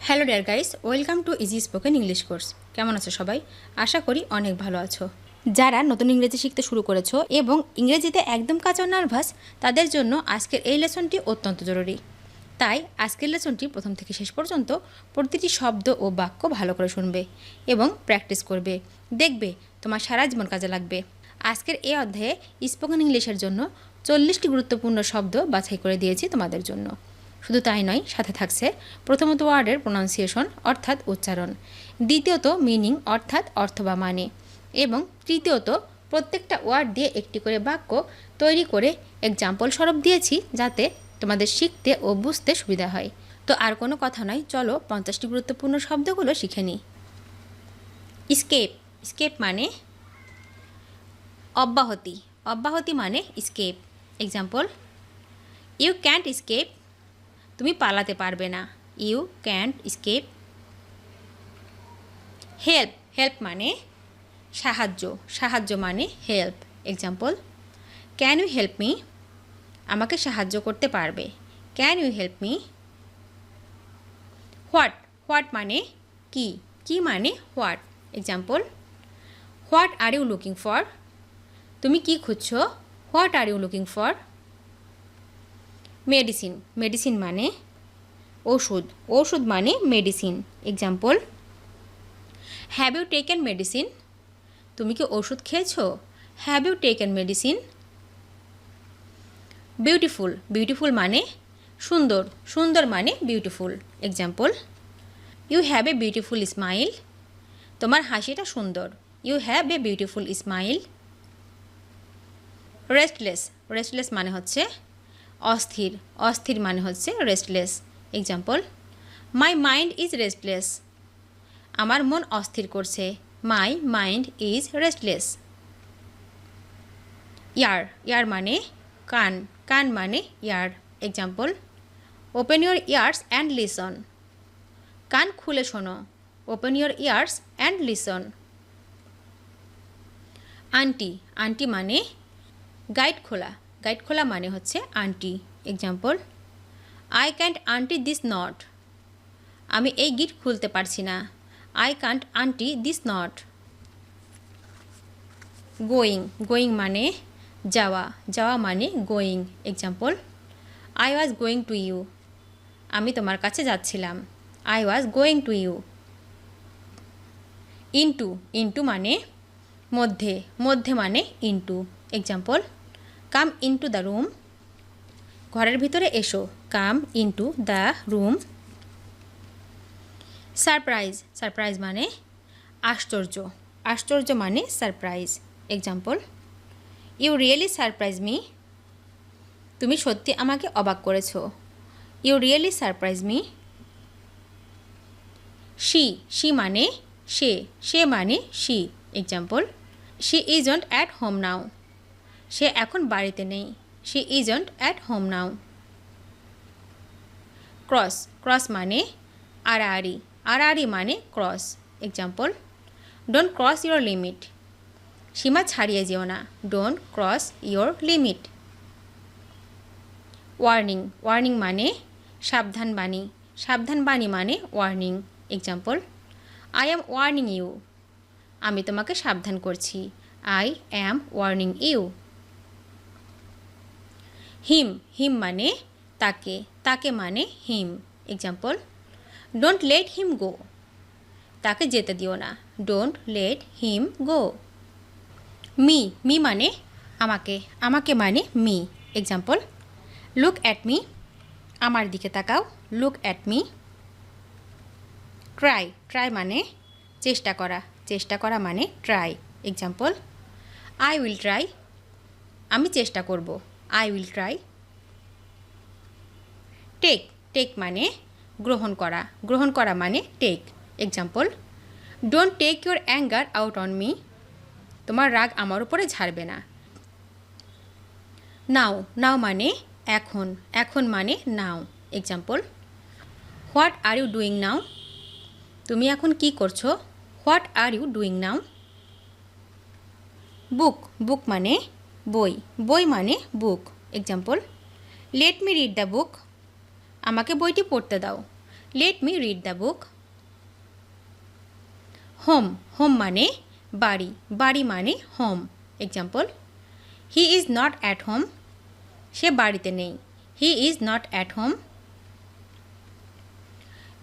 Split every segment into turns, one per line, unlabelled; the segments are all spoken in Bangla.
Hello dear guys, welcome to easy spoken English course. কেমন আছো সবাই? আশা করি অনেক ভালো আছো। যারা নতুন ইংরেজি শিখতে শুরু করেছো এবং ইংরেজিতে একদম কাঁচা নার্ভাস, তাদের জন্য আজকের এই লেসনটি অত্যন্ত জরুরি। তাই আজকের লেসনটি প্রথম থেকে শেষ পর্যন্ত প্রতিটি শব্দ ও বাক্য ভালো করে শুনবে এবং প্র্যাকটিস করবে। দেখবে তোমার সারা জীবন কাজে লাগবে। আজকের এই অধ্যায়ে স্পোকেন ইংলিশের জন্য 40টি গুরুত্বপূর্ণ শব্দ বাছাই করে দিয়েছি তোমাদের জন্য। শুধু তাই নয়, সাথে থাকছে প্রথমত ওয়ার্ডের প্রোনাউন্সিয়েশন অর্থাৎ উচ্চারণ, দ্বিতীয়ত মিনিং অর্থাৎ অর্থ বা মানে, এবং তৃতীয়ত প্রত্যেকটা ওয়ার্ড দিয়ে একটি করে বাক্য তৈরি করে এক্সাম্পল স্বরূপ দিয়েছি যাতে তোমাদের শিখতে ও বুঝতে সুবিধা হয়। তো আর কোনো কথা নয়, চলো 50টি গুরুত্বপূর্ণ শব্দগুলো শিখে নিই। স্কেপ। স্কেপ মানে অব্যাহতি। অব্যাহতি মানে escape. Example, you can't escape, তুমি পালাতে পারবে না। You can't escape. Help. Help মানে সাহায্য। সাহায্য মানে help. Example, can you help me, আমাকে সাহায্য করতে পারবে। Can you help me. What. What মানে কি। কি মানে what. Example, what are you looking for, তুমি কি খুঁজছো। What are you looking for. Medicine. Medicine মানে ওষুধ। ওষুধ মানে medicine. Example, have you taken medicine, তুমি কি ওষুধ খেয়েছো। Have you taken medicine. Beautiful. Beautiful মানে সুন্দর। সুন্দর মানে beautiful. Example, you have a beautiful smile, তোমার হাসিটা সুন্দর। You have a beautiful smile. Restless. Restless মানে হচ্ছে অস্থির। অস্থির মানে হচ্ছে restless. Example, my mind is restless, আমার মন অস্থির করছে। My mind is restless. Ear. Ear মানে কান। কান মানে ear. Example, open your ears and listen, কান খুলে শোনো। Open your ears and listen. Untie. Untie মানে গাইড খোলা। গাইড খোলা মানে হচ্ছে untie. Example, I can't untie this knot, আমি এই গিট খুলতে পারছি না। I can't untie this knot. Going. Going মানে যাওয়া। যাওয়া মানে going. Example, I was going to you, আমি তোমার কাছে যাচ্ছিলাম। I was going to you. Into. Into মানে মধ্যে। মধ্যে মানে into. Example, come into the room, ঘরের ভিতরে এসো। Come into the room. Surprise. Surprise মানে আশ্চর্য। আশ্চর্য মানে surprise. Example, you really surprise me, তুমি সত্যি আমাকে অবাক করেছো। You really surprise me. She. She মানে সে। সে মানে she. Example, she isn't at home now, সে এখন বাড়িতে নেই। She isn't at home now. Cross. Cross মানে আড়াআড়ি। আড়াআড়ি মানে cross. Example, don't cross your limit, সীমা ছাড়িয়ে যেও না। Don't cross your limit. Warning. Warning মানে সাবধান বাণী। সাবধান বাণী মানে warning. Example, I am warning you, আমি তোমাকে সাবধান করছি। I am warning you. Him. Him মানে তাকে। তাকে মানে him. Example, don't let him go, তাকে যেতে দিও না। Don't let him go. Me. Me মানে আমাকে। আমাকে মানে me. Example, look at me, আমার দিকে তাকাও। Look at me. Try. Try মানে চেষ্টা করা। চেষ্টা করা মানে try. Example, I will try, আমি চেষ্টা করব। I will try. Take. Take মানে গ্রহণ করা। গ্রহণ করা মানে take. Example, don't take your anger out on me, তোমার রাগ আমার উপরে ঝাড়বে না। নাও। নাও মানে এখন। এখন মানে now. Example, what are you doing now, তুমি এখন কি করছো। What are you doing now. Book. Book মানে বই। বই মানে book. Example, let me read the book, আমাকে বইটি পড়তে দাও। Let me read the book. Home, home মানে বাড়ি, বাড়ি মানে home. Example, he is not at home. সে বাড়িতে নেই। He is not at home.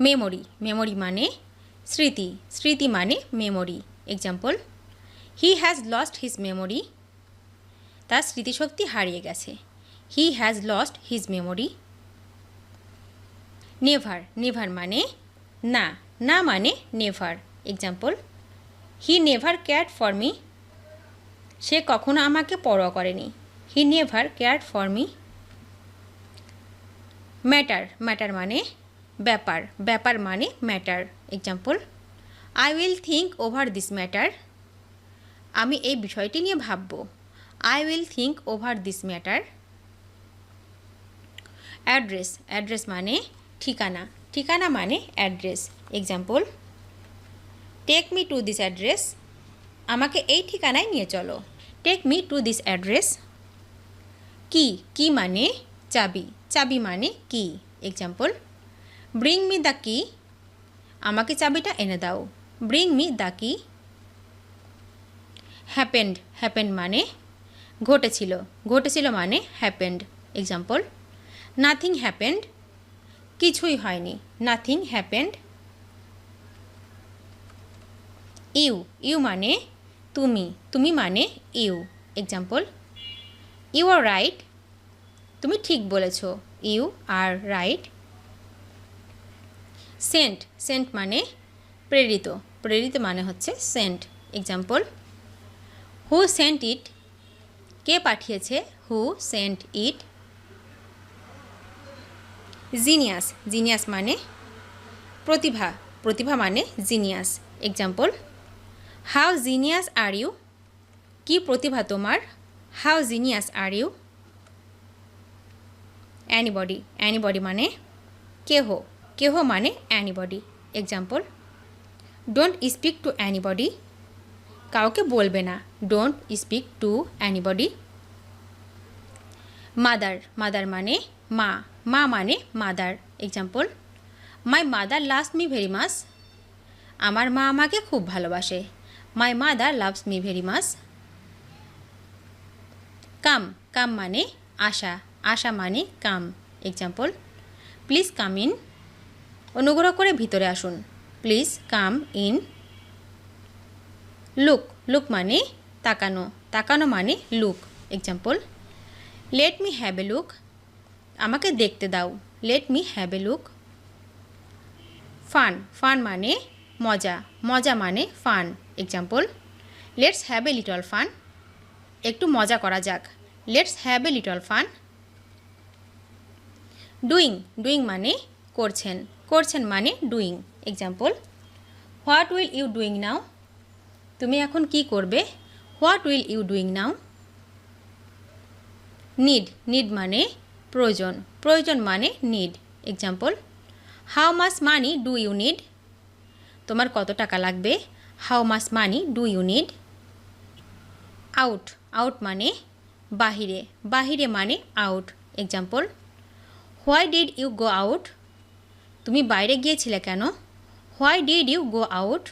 Memory, memory মানে স্মৃতি, স্মৃতি মানে memory. Example, he has lost his memory. তার স্মৃতিশক্তি হারিয়ে গেছে। He has lost his memory. Never, never মানে না, না মানে never. Example, he never cared for me. সে কখনো আমাকে পরোয়া করেনি। He never cared for me. Matter, matter মানে ব্যাপার, ব্যাপার মানে matter. Example, I will think over this matter. আমি এই বিষয়টি নিয়ে ভাবব। I will think over this matter. Address, address মানে ঠিকানা, ঠিকানা মানে address. Example, take me to this address. আমাকে এই ঠিকানায় নিয়ে চলো। Take me to this address. কি, কি মানে চাবি, চাবি মানে কি। এক্সাম্পল, ব্রিং মি দ্য কি। আমাকে চাবিটা এনে দাও। ব্রিং মি দ্য কি। হ্যাপেন্ড, হ্যাপেন্ড মানে ঘটেছিল, ঘটেছিল মানে হ্যাপেন্ড। Example, nothing happened. কিছুই হয়নি। Nothing happened. ইউ, ইউ মানে তুমি, তুমি মানে you. Example, you are right. তুমি ঠিক বলেছ। You are right. Sent, sent মানে প্রেরিত, প্রেরিত মানে হচ্ছে sent. Example, who sent it. কে পাঠিয়েছে। Who sent it. Genius, genius মানে প্রতিভা, প্রতিভা মানে genius. Example, how genius are you. কি প্রতিভা তোমার। How genius are you. Anybody, anybody মানে কেহ, কেহ মানে anybody. Example, don't speak to anybody. কাউকে বলবে না। Don't speak to anybody. Mother, mother মানে মা, মা মানে mother. Example, my mother loves me very much. আমার মা আমাকে খুব ভালোবাসে। My mother loves me very much. Come, come মানে আসা, আসা মানে come. Example, please come in. অনুগ্রহ করে ভিতরে আসুন। Please come in. Look, look মানে তাকানো, তাকানো মানে look. Example, let me have a look. আমাকে দেখতে দাও। Let me have a look. Fun, fun মানে মজা, মজা মানে fun. Example, let's have a little fun. একটু মজা করা যাক। Let's have a little fun. Doing, doing মানে করছেন, করছেন মানে doing. Example, what will you doing now. তুমি এখন কি করবে। What will you doing now. Need, need মানে প্রয়োজন, প্রয়োজন মানে need. Example, how much money do you need. তোমার কত টাকা লাগবে। How much money do you need. Out, out মানে বাহিরে, বাহিরে মানে out. Example, why did you go out. তুমি বাইরে গিয়েছিলে কেন। Why did you go out.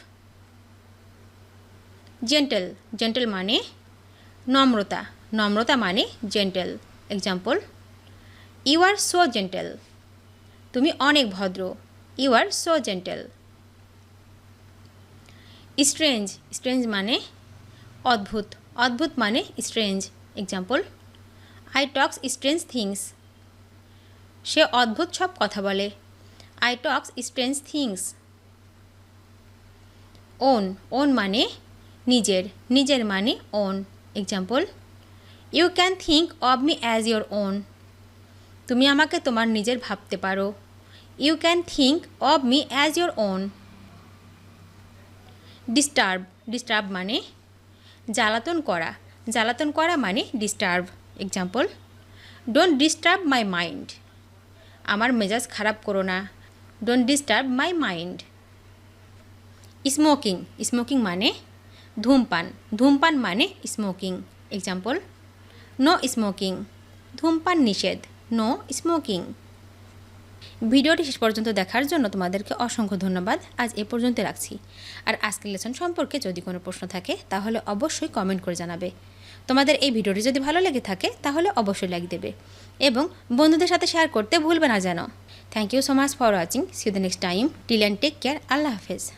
Gentle, gentle মানে নম্রতা, নম্রতা মানে gentle. Example, you are so gentle. তুমি অনেক ভদ্র। You are so gentle. Strange, strange মানে অদ্ভুত, অদ্ভুত মানে strange. Example, I talks strange things. সে অদ্ভুত সব কথা বলে। I talks strange things. Own, own মানে নিজের, নিজের মানে own. Example, you can think of me as your on. তুমি আমাকে তোমার নিজের ভাবতে পারো। You can think of me as your own. Disturb, disturb মানে জ্বালাতন করা, জ্বালাতন করা মানে disturb. Example, don't disturb my mind. আমার মেজাজ খারাপ করো না। Don't disturb my mind. Smoking, smoking মানে ধূমপান, ধূমপান মানে স্মোকিং। Example, no smoking. ধূমপান নিষেধ। No smoking. ভিডিওটি শেষ পর্যন্ত দেখার জন্য তোমাদেরকে অসংখ্য ধন্যবাদ। আজ এ পর্যন্ত রাখছি। আর আজকের লেসন সম্পর্কে যদি কোনো প্রশ্ন থাকে তাহলে অবশ্যই কমেন্ট করে জানাবে। তোমাদের এই ভিডিওটি যদি ভালো লেগে থাকে তাহলে অবশ্যই লাইক দেবে এবং বন্ধুদের সাথে শেয়ার করতে ভুলবে না যেন। Thank you so much for watching. See you the next time. Till and take care. আল্লাহ হাফেজ।